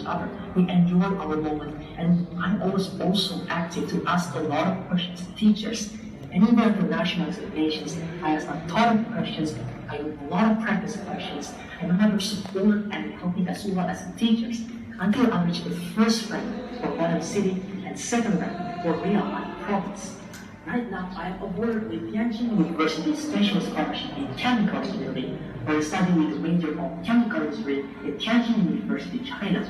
other. We enjoy our moment, and I'm always also active to ask a lot of questions to teachers. And even at the national examinations, I ask a ton of questions. I do a lot of practice questions. I know how to support and helping as well as the teachers until I reach the first rank for Guangdong City and second rank for Liaoan Province. Right now, I am awarded with Tianjin University Special Scholarship in Chemical Engineering, where I study with the major of Chemical Engineering at Tianjin University, China.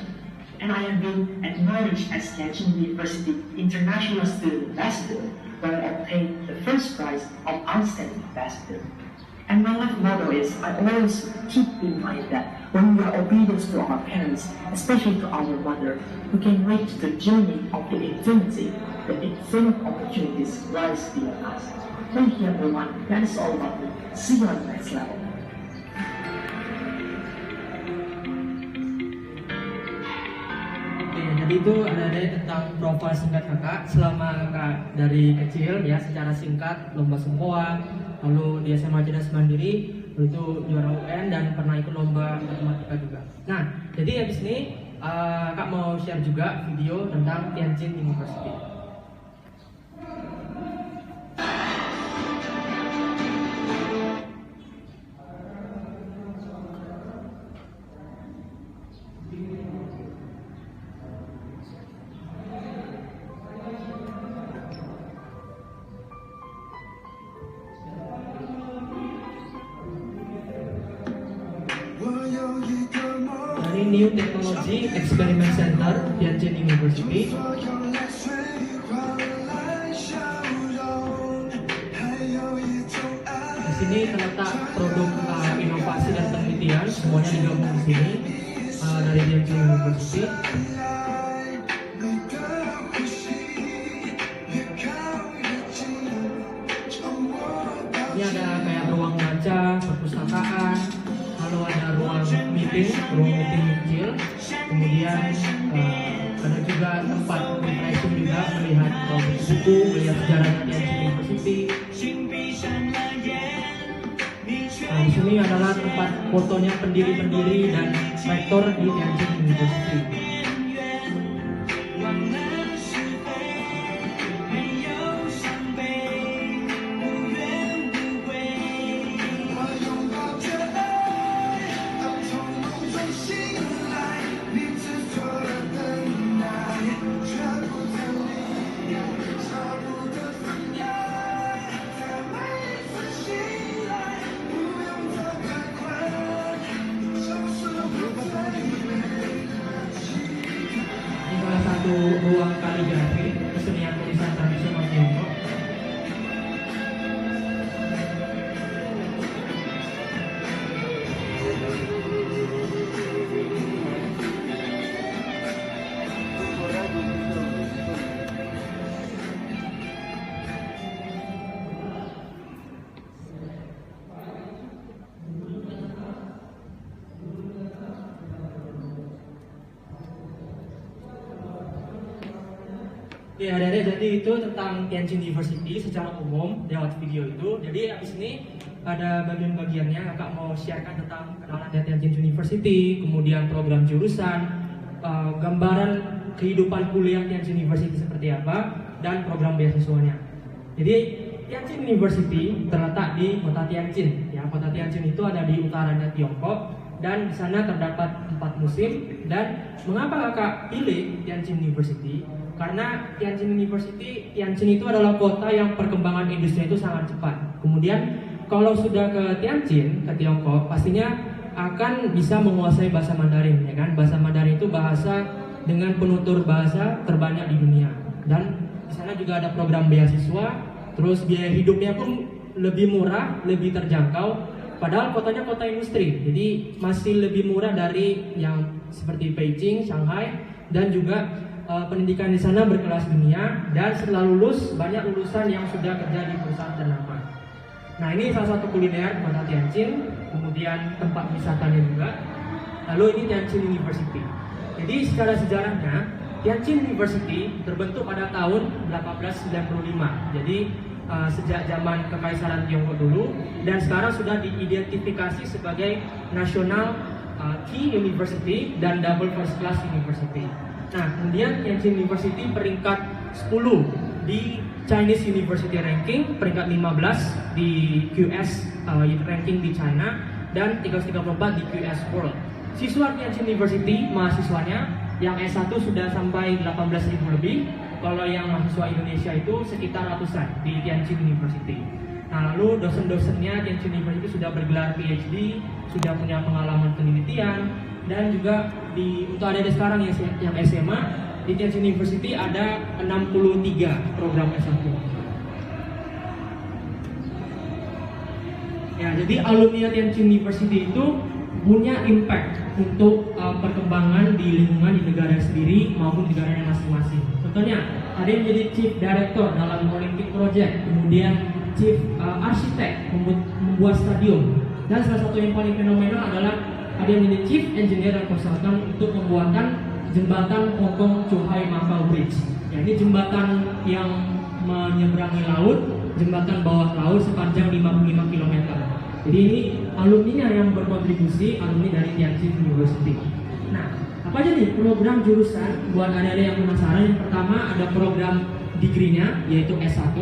And I have been acknowledged as Tianjin University International Student Ambassador, where I obtained the first prize of Outstanding Ambassador. And my life motto is, I always keep in mind that when we are obedient to our parents, especially to our mother, we can reach the journey of the infinity. The infinite opportunities lies beyond us. Thank you everyone, that is all about me. See you on the next level. Oke, jadi itu ada tentang profil singkat kakak selama kakak dari kecil ya, secara singkat lomba sempoa, lalu di SMA Cerdas Mandiri, lalu itu juara UN dan pernah ikut lomba matematika juga. Nah, jadi habis ini kak mau share juga video tentang Tianjin University. Dari New Technology Experiment Center Tianjin University. Di sini terletak produk inovasi dan penelitian, semuanya digabung di sini dari Tianjin University. Ini ada kayak ruang baca, perpustakaan, lalu ada ruang meeting kecil, kemudian ada juga tempat refreshing juga, melihat buku, melihat sejarah Tianjin University. Nah, di sini adalah tempat fotonya pendiri-pendiri dan rektor di Tianjin University. Ruang kaligrafi kesenian tulisan tradisional Tiongkok. Ya, jadi itu tentang Tianjin University secara umum lewat video itu. Jadi abis ini ada bagian-bagiannya kakak mau sharekan tentang kenalan Tianjin University, kemudian program jurusan, gambaran kehidupan kuliah Tianjin University seperti apa, dan program beasiswanya. Jadi Tianjin University terletak di kota Tianjin. Ya, kota Tianjin itu ada di utaranya Tiongkok dan di sana terdapat 4 musim. Dan mengapa kakak pilih Tianjin University? Karena Tianjin itu adalah kota yang perkembangan industri itu sangat cepat. Kemudian kalau sudah ke Tianjin, ke Tiongkok, pastinya akan bisa menguasai bahasa Mandarin, ya kan? Bahasa Mandarin itu bahasa dengan penutur bahasa terbanyak di dunia. Dan di sana juga ada program beasiswa, terus biaya hidupnya pun lebih murah, lebih terjangkau. Padahal kotanya kota industri, jadi masih lebih murah dari yang seperti Beijing, Shanghai, dan juga pendidikan di sana berkelas dunia, dan setelah lulus banyak lulusan yang sudah kerja di perusahaan ternama. Nah, ini salah satu kuliner kota Tianjin, kemudian tempat wisatanya juga. Lalu ini Tianjin University. Jadi secara sejarahnya Tianjin University terbentuk pada tahun 1895. Jadi sejak zaman Kekaisaran Tiongkok dulu, dan sekarang sudah diidentifikasi sebagai National Key University dan Double First Class University. Nah, kemudian Tianjin University peringkat 10 di Chinese University Ranking, peringkat 15 di QS ranking di China, dan 334 di QS World. Siswa Tianjin University, mahasiswanya yang S1 sudah sampai 18.000 lebih, kalau yang mahasiswa Indonesia itu sekitar ratusan di Tianjin University. Nah, lalu dosen-dosennya Tianjin University sudah bergelar PhD, sudah punya pengalaman penelitian, dan juga untuk adik-adik sekarang yang SMA, di Tianjin University ada 63 program S1. Ya, jadi alumni Tianjin University itu punya impact untuk perkembangan di lingkungan di negara sendiri maupun negaranya masing-masing. Contohnya, ada yang menjadi Chief Director dalam Olympic Project, kemudian Chief Architect membuat stadion, dan salah satu yang paling fenomenal adalah ada yang menjadi Chief Engineer dan Consultant untuk pembuatan jembatan Hongkong Zhuhai Macau Bridge. Ya, ini jembatan yang menyeberangi laut, jembatan bawah laut sepanjang 55 km. Jadi ini alumninya yang berkontribusi, alumni dari Tianjin University. Nah, apa aja nih program jurusan buat adik-adik yang penasaran? Yang pertama ada program degree-nya yaitu S1,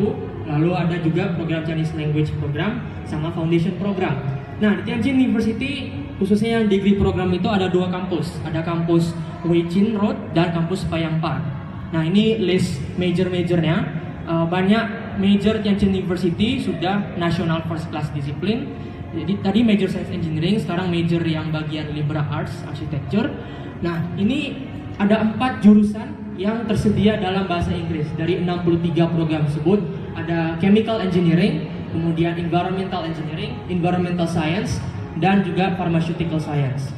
lalu ada juga program Chinese Language Program sama Foundation Program. Nah, di Tianjin University khususnya yang degree program itu ada 2 kampus, ada kampus Weijin Road dan kampus Payang Park. Nah, ini list major-majornya. Banyak major Tianjin University sudah national first class discipline. Jadi tadi major science engineering, sekarang major yang bagian liberal arts, architecture. Nah, ini ada 4 jurusan yang tersedia dalam bahasa Inggris. Dari 63 program tersebut ada chemical engineering, kemudian environmental engineering, environmental science, dan juga pharmaceutical science.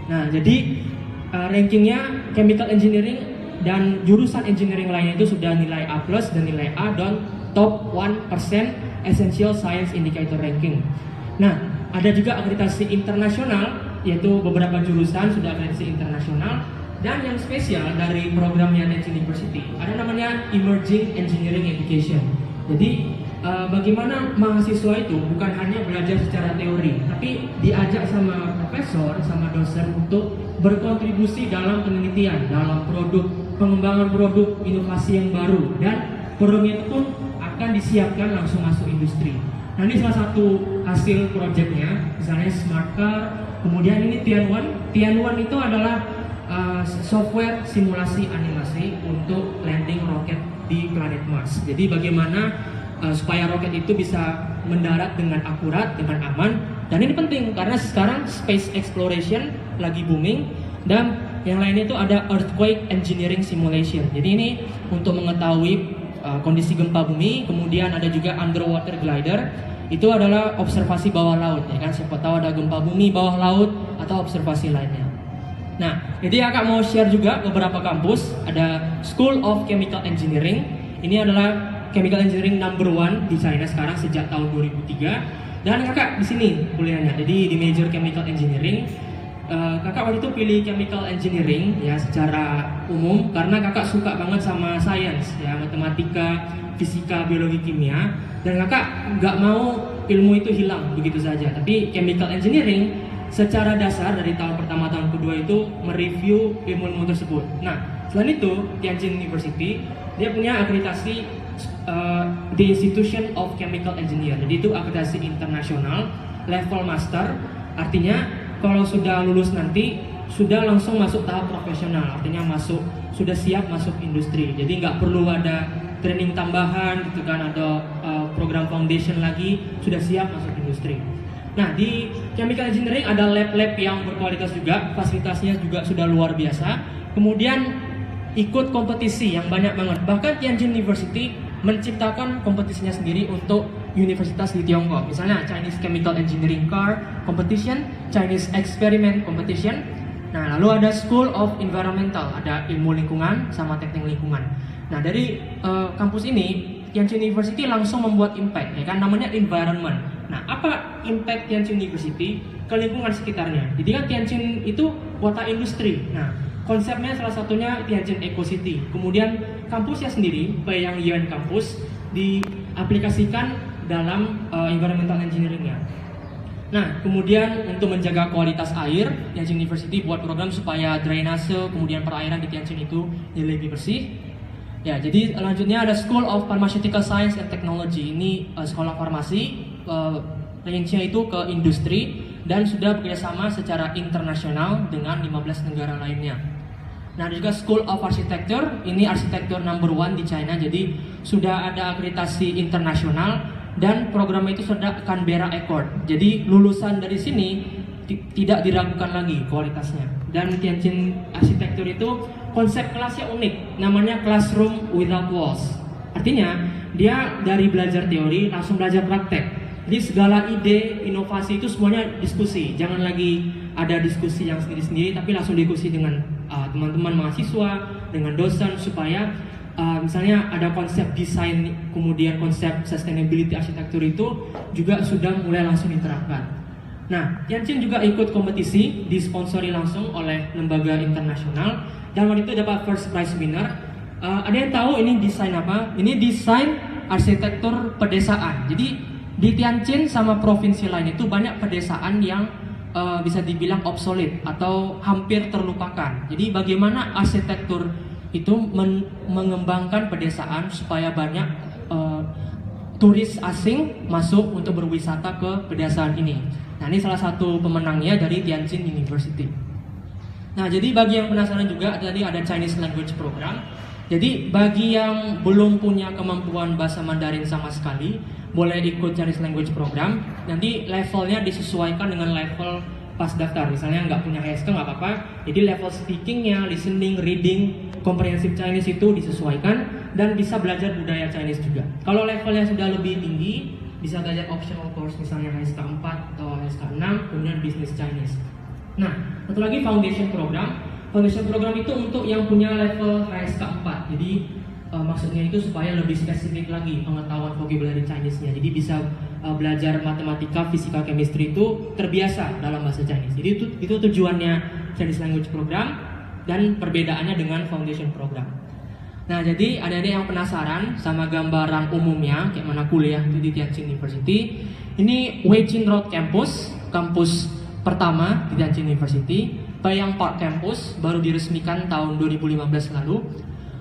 Nah, jadi rankingnya chemical engineering dan jurusan engineering lainnya itu sudah nilai A+ dan nilai A dan top 1% essential science indicator ranking. Nah, ada juga akreditasi internasional, yaitu beberapa jurusan sudah akreditasi internasional, dan yang spesial dari programnya Tianjin University ada namanya Emerging Engineering Education. Jadi bagaimana mahasiswa itu bukan hanya belajar secara teori, tapi diajak sama profesor, sama dosen untuk berkontribusi dalam penelitian, dalam produk, pengembangan produk, inovasi yang baru, dan programnya itu pun akan disiapkan langsung masuk industri. Nah, ini salah satu hasil proyeknya, misalnya Smart Car, kemudian ini Tianwan. Tianwan itu adalah software simulasi animasi untuk landing roket di planet Mars. Jadi bagaimana supaya roket itu bisa mendarat dengan akurat, dengan aman. Dan ini penting karena sekarang space exploration lagi booming, dan yang lainnya itu ada earthquake engineering simulation. Jadi ini untuk mengetahui kondisi gempa bumi, kemudian ada juga underwater glider. Itu adalah observasi bawah laut, ya kan? Siapa tahu ada gempa bumi bawah laut atau observasi lainnya. Nah, jadi kakak mau share juga beberapa kampus. Ada School of Chemical Engineering. Ini adalah chemical engineering number 1 di China sekarang sejak tahun 2003. Dan kakak di sini kuliahnya. Jadi di major chemical engineering. Kakak waktu itu pilih chemical engineering ya secara umum karena kakak suka banget sama science ya, matematika, fisika, biologi, kimia, dan kakak nggak mau ilmu itu hilang begitu saja. Tapi chemical engineering secara dasar dari tahun pertama tahun kedua itu mereview ilmu-ilmu tersebut. Nah, selain itu Tianjin University dia punya akreditasi The Institution of Chemical Engineer. Jadi itu akreditasi internasional level master, artinya kalau sudah lulus nanti sudah langsung masuk tahap profesional, artinya sudah siap masuk industri. Jadi nggak perlu ada training tambahan gitu kan, ada program foundation lagi, sudah siap masuk industri. Nah, di chemical engineering ada lab-lab yang berkualitas juga, fasilitasnya juga sudah luar biasa. Kemudian ikut kompetisi yang banyak banget. Bahkan Tianjin University menciptakan kompetisinya sendiri untuk universitas di Tiongkok. Misalnya Chinese Chemical Engineering Car Competition, Chinese Experiment Competition. Nah, lalu ada School of Environmental, ada ilmu lingkungan sama teknik lingkungan. Nah, dari kampus ini Tianjin University langsung membuat impact, ya kan, namanya environment. Nah, apa impact Tianjin University ke lingkungan sekitarnya? Jadi kan Tianjin itu kota industri. Nah, konsepnya salah satunya Tianjin Eco City. Kemudian kampusnya sendiri, Payang Yuan Campus, diaplikasikan dalam environmental engineering-nya. Nah, kemudian untuk menjaga kualitas air, Tianjin University buat program supaya drainase, kemudian perairan di Tianjin itu lebih bersih. Ya, jadi selanjutnya ada School of Pharmaceutical Science and Technology. Ini sekolah farmasi, range-nya itu ke industri dan sudah bekerjasama secara internasional dengan 15 negara lainnya. Nah, ada juga School of Architecture, ini arsitektur number 1 di China, jadi sudah ada akreditasi internasional dan program itu sudah Canberra Accord. Jadi lulusan dari sini tidak diragukan lagi kualitasnya. Dan Tianjin Arsitektur itu konsep kelasnya unik, namanya Classroom Without Walls. Artinya dia dari belajar teori langsung belajar praktek. Jadi segala ide, inovasi itu semuanya diskusi. Jangan lagi ada diskusi yang sendiri-sendiri, tapi langsung diskusi dengan teman-teman mahasiswa, dengan dosen, supaya misalnya ada konsep desain, kemudian konsep sustainability arsitektur itu juga sudah mulai langsung diterapkan. Nah, Tianjin juga ikut kompetisi, disponsori langsung oleh lembaga internasional, dan waktu itu dapat first prize winner. Ada yang tahu ini desain apa? Ini desain arsitektur pedesaan. Jadi di Tianjin sama provinsi lain itu banyak pedesaan yang bisa dibilang obsolete atau hampir terlupakan. Jadi bagaimana arsitektur itu mengembangkan pedesaan supaya banyak turis asing masuk untuk berwisata ke pedesaan ini. Nah, ini salah satu pemenangnya dari Tianjin University. Nah, jadi bagi yang penasaran juga, tadi ada Chinese Language Program. Jadi bagi yang belum punya kemampuan bahasa Mandarin sama sekali, boleh ikut Chinese Language Program. Nanti levelnya disesuaikan dengan level pas daftar. Misalnya nggak punya HSK nggak apa-apa. Jadi level speakingnya, listening, reading, comprehensive Chinese itu disesuaikan dan bisa belajar budaya Chinese juga. Kalau levelnya sudah lebih tinggi, bisa belajar optional course misalnya HSK 4 atau HSK 6, kemudian Business Chinese. Nah, satu lagi Foundation Program. Foundation Program itu untuk yang punya level HSK 4. Jadi maksudnya itu supaya lebih spesifik lagi pengetahuan vocabulary Chinese-nya. Jadi bisa belajar matematika, fisika, chemistry itu terbiasa dalam bahasa Chinese. Jadi itu tujuannya Chinese Language Program dan perbedaannya dengan Foundation Program. Nah, jadi adik-adik yang penasaran sama gambaran umumnya kayak mana kuliah di Tianjin University, ini Weijin Road Campus, kampus pertama di Tianjin University. Baiyang Park Campus baru diresmikan tahun 2015 lalu.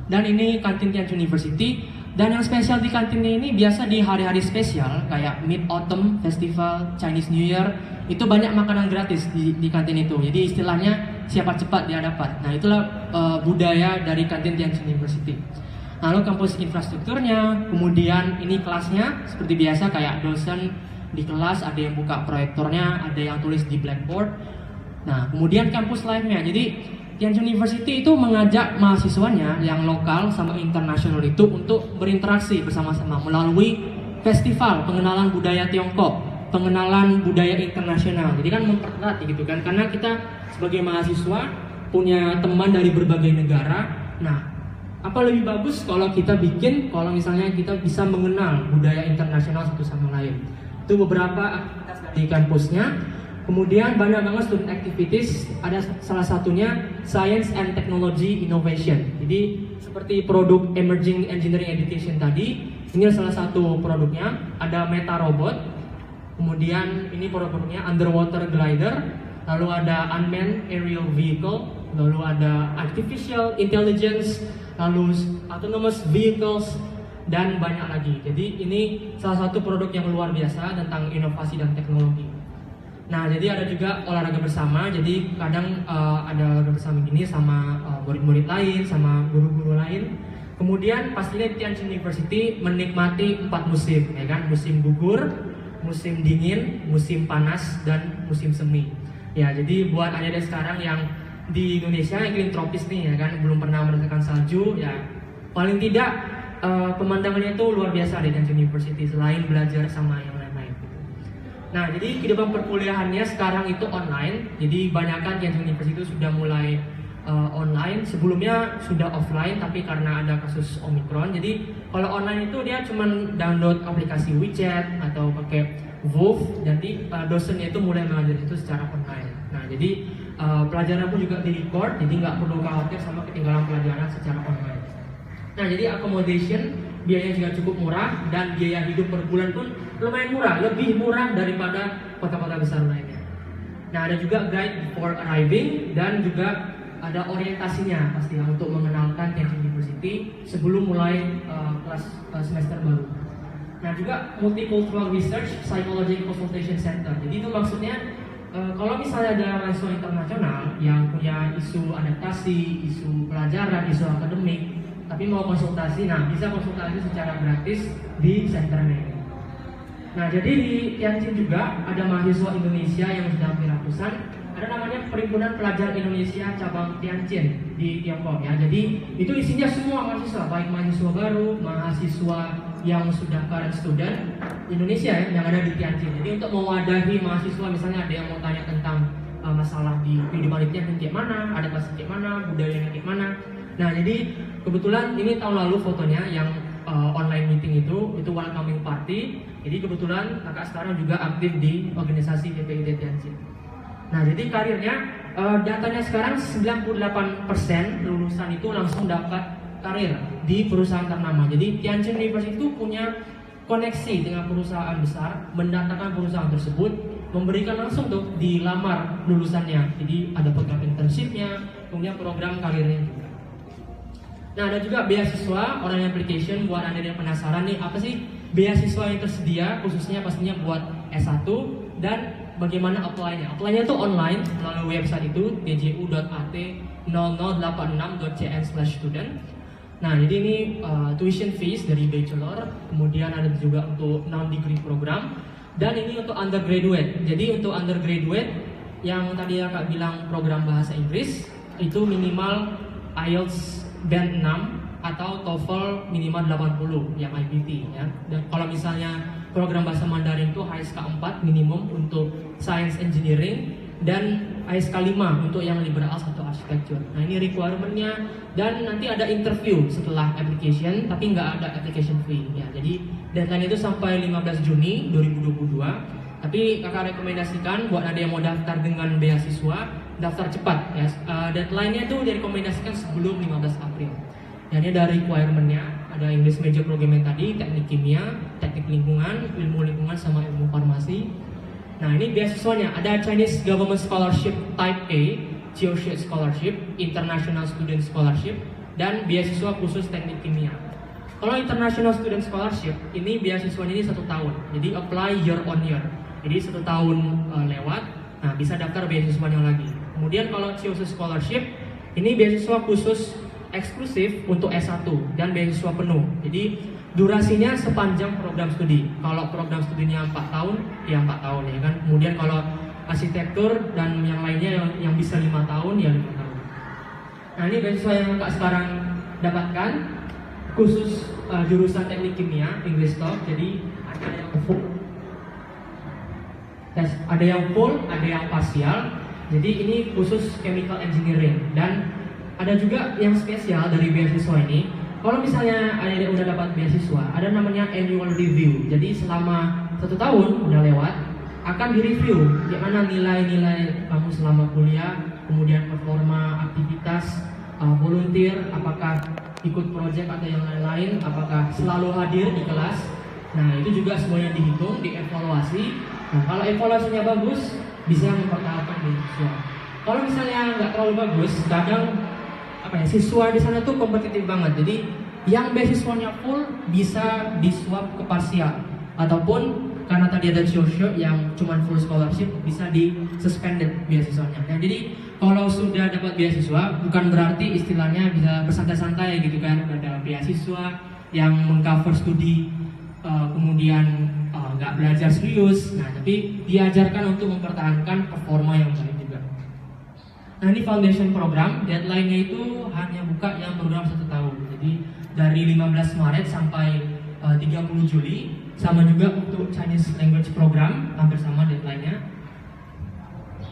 Dan ini kantin Tianjin University. Dan yang spesial di kantinnya ini biasa di hari-hari spesial kayak Mid Autumn Festival, Chinese New Year, itu banyak makanan gratis di kantin itu. Jadi istilahnya siapa cepat dia dapat. Nah, itulah budaya dari kantin Tianjin University. Lalu kampus infrastrukturnya, kemudian ini kelasnya seperti biasa kayak dosen di kelas, ada yang buka proyektornya, ada yang tulis di blackboard. Nah, kemudian kampus lainnya. Jadi Tianjin University itu mengajak mahasiswanya yang lokal sama internasional itu untuk berinteraksi bersama-sama melalui festival pengenalan budaya Tiongkok, pengenalan budaya internasional. Jadi kan mempererat gitu kan, karena kita sebagai mahasiswa punya teman dari berbagai negara. Nah, apa lebih bagus kalau kita bikin, kalau misalnya kita bisa mengenal budaya internasional satu sama lain. Itu beberapa aktivitas di kampusnya. Kemudian banyak banget student activities, ada salah satunya Science and Technology Innovation. Jadi seperti produk Emerging Engineering Education tadi, ini salah satu produknya, ada Meta Robot. Kemudian ini produknya Underwater Glider, lalu ada Unmanned Aerial Vehicle, lalu ada Artificial Intelligence, lalu Autonomous Vehicles, dan banyak lagi. Jadi ini salah satu produk yang luar biasa tentang inovasi dan teknologi. Nah, jadi ada juga olahraga bersama. Jadi kadang ada olahraga bersama gini sama murid-murid lain, sama guru-guru lain. Kemudian pastinya Tianjin University menikmati 4 musim, ya kan? Musim gugur, musim dingin, musim panas, dan musim semi. Ya, jadi buat adik-adik sekarang yang di Indonesia iklim tropis nih, ya kan, belum pernah merasakan salju, ya paling tidak pemandangannya itu luar biasa di Tianjin University selain belajar sama yang lain-lain. Nah, jadi kehidupan perkuliahannya sekarang itu online. Jadi banyakkan Tianjin University itu sudah mulai online. Sebelumnya sudah offline, tapi karena ada kasus Omicron. Jadi kalau online itu dia cuma download aplikasi WeChat atau pakai Wove. Jadi dosennya itu mulai mengajar itu secara online. Nah, jadi pelajaran pun juga di-record. Jadi nggak perlu khawatir sama ketinggalan pelajaran secara online. Nah, jadi accommodation biayanya juga cukup murah dan biaya hidup per bulan pun lumayan murah, lebih murah daripada kota-kota besar lainnya. Nah, ada juga guide before arriving dan juga ada orientasinya pasti untuk mengenalkan Tianjin University sebelum mulai kelas semester baru. Nah, juga Multicultural Research Psychology Consultation Center. Jadi itu maksudnya kalau misalnya ada mahasiswa internasional yang punya isu adaptasi, isu pelajaran, isu akademik, tapi mau konsultasi, nah bisa konsultasi secara gratis di senternya. Nah, jadi di Tianjin juga ada mahasiswa Indonesia yang sudah hampir ratusan. Ada namanya Perhimpunan Pelajar Indonesia Cabang Tianjin di Tiongkok ya. Jadi itu isinya semua mahasiswa, baik mahasiswa baru, mahasiswa yang sudah current student Indonesia ya, yang ada di Tianjin. Jadi untuk mewadahi mahasiswa, misalnya ada yang mau tanya tentang masalah di kehidupan Tianjin kayak mana, adaptasi kayak mana, budayanya kayak mana. Nah, jadi kebetulan ini tahun lalu fotonya yang online meeting itu welcoming party. Jadi kebetulan kakak sekarang juga aktif di organisasi DPID Tianjin. Nah, jadi karirnya datanya sekarang 98% lulusan itu langsung dapat karir di perusahaan ternama. Jadi Tianjin University itu punya koneksi dengan perusahaan besar, mendatangkan perusahaan tersebut, memberikan langsung tuh dilamar lulusannya. Jadi ada program internshipnya, kemudian program karirnya juga. Nah, ada juga beasiswa online application buat Anda yang penasaran nih apa sih beasiswa yang tersedia, khususnya pastinya buat S1 dan bagaimana apply-nya. Apply-nya itu online melalui website itu dju.at0086.cn/student. Nah, jadi ini tuition fees dari bachelor, kemudian ada juga untuk non-degree program, dan ini untuk undergraduate. Jadi untuk undergraduate yang tadi kakak bilang program bahasa Inggris itu minimal IELTS Band 6 atau TOEFL minimal 80 yang IBT ya. Dan kalau misalnya program bahasa Mandarin itu HSK 4 minimum untuk Science Engineering dan HSK 5 untuk yang liberal atau architecture. Nah, ini requirement-nya, dan nanti ada interview setelah application tapi nggak ada application fee ya. Jadi deadline itu sampai 15 Juni 2022. Tapi kakak rekomendasikan buat ada yang mau daftar dengan beasiswa, daftar cepat ya. Deadline-nya itu direkomendasikan sebelum 15 April. Dan ini ada requirement-nya, ada English major program yang tadi, teknik kimia, teknik lingkungan, ilmu lingkungan sama ilmu farmasi. Nah, ini beasiswanya ada Chinese Government Scholarship Type A, Geoscience Scholarship, International Student Scholarship, dan beasiswa khusus teknik kimia. Kalau International Student Scholarship, ini beasiswanya ini 1 tahun, jadi apply year on year. Jadi 1 tahun lewat, nah bisa daftar beasiswanya lagi. Kemudian kalau Geoscience Scholarship, ini beasiswa khusus eksklusif untuk S1 dan beasiswa penuh. Jadi durasinya sepanjang program studi. Kalau program studinya 4 tahun, ya 4 tahun ya kan. Kemudian kalau arsitektur dan yang lainnya yang bisa 5 tahun, ya 5 tahun. Nah, ini beasiswa yang kakak sekarang dapatkan khusus jurusan teknik kimia, English Talk. Jadi ada yang full, ada yang parsial. Jadi ini khusus chemical engineering, dan ada juga yang spesial dari beasiswa ini. Kalau misalnya ada udah dapat beasiswa, ada namanya annual review. Jadi selama 1 tahun udah lewat, akan direview gimana nilai-nilai kamu selama kuliah, kemudian performa aktivitas, volunteer, apakah ikut project atau yang lain-lain, apakah selalu hadir di kelas. Nah, itu juga semuanya dihitung, dievaluasi. Nah, kalau evaluasinya bagus, bisa mempertahankan beasiswa. Kalau misalnya nggak terlalu bagus, kadang siswa di sana tuh kompetitif banget. Jadi yang beasiswanya full bisa di-swap ke parsial, ataupun karena tadi ada Geoscience yang cuma full scholarship bisa di-suspended beasiswanya. Nah, jadi kalau sudah dapat beasiswa bukan berarti istilahnya bisa bersantai-santai gitu kan. Ada beasiswa yang mengcover studi kemudian nggak belajar serius. Nah, tapi diajarkan untuk mempertahankan performa yang baik juga. Nah, ini foundation program, deadline-nya itu hanya buka yang program 1 tahun. Jadi dari 15 Maret sampai 30 Juli. Sama juga untuk Chinese language program, hampir sama deadline-nya.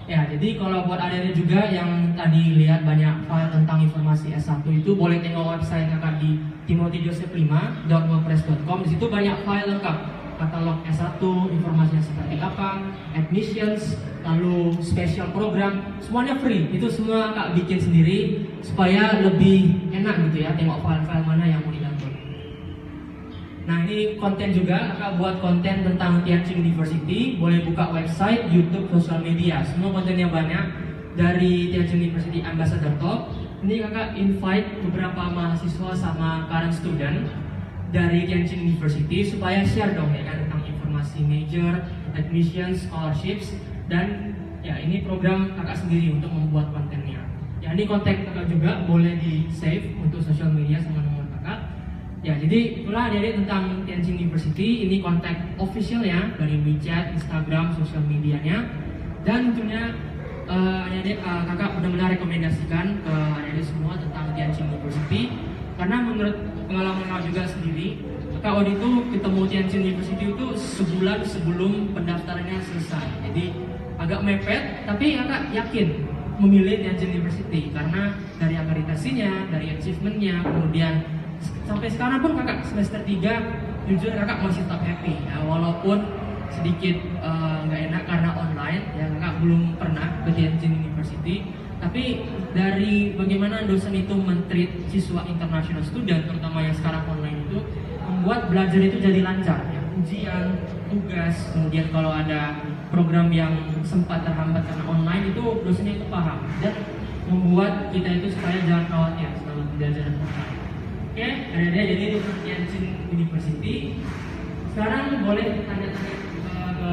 Ya, jadi kalau buat adik-adik juga yang tadi lihat banyak file tentang informasi S1 itu, boleh tengok website kakak di timothyjoseph5.wordpress.com. Di situ banyak file lengkap, katalog S1, informasinya seperti apa, admissions, lalu special program, semuanya free. Itu semua kak bikin sendiri supaya lebih enak gitu ya, tengok file-file mana yang mau didownload. Nah ini konten juga, kakak buat konten tentang Tianjin University, boleh buka website, YouTube, sosial media, semua kontennya banyak dari Tianjin University Ambassador Talk. Ini kakak invite beberapa mahasiswa sama current student dari Tianjin University supaya share dong ya kan tentang informasi major, admission, scholarships, dan ya ini program kakak sendiri untuk membuat kontennya. Ya ini kontak kakak juga boleh di save untuk sosial media sama nomor kakak. Ya, jadi itulah jadi tentang Tianjin University. Ini kontak officialnya dari WeChat, Instagram, sosial medianya. Dan tentunya kakak benar-benar rekomendasikan ke adik-adik semua tentang Tianjin University. Karena menurut pengalaman kakak juga sendiri, kakak waktu itu ketemu Tianjin University itu sebulan sebelum pendaftarannya selesai. Jadi agak mepet, tapi kakak yakin memilih Tianjin University karena dari akreditasinya, dari achievementnya, kemudian sampai sekarang pun kakak semester 3 jujur kakak masih tetap happy ya, walaupun sedikit nggak enak karena online ya, kakak belum pernah ke Tianjin University, tapi dari bagaimana dosen itu men-treat siswa international student terutama yang sekarang online itu membuat belajar itu jadi lancar ya, ujian, tugas, kemudian kalau ada program yang sempat terhambat karena online itu dosennya itu paham dan membuat kita itu supaya jangan khawatir selama pembelajaran online. Oke, ada jadi di Tianjin University. Sekarang boleh tanya-tanya ke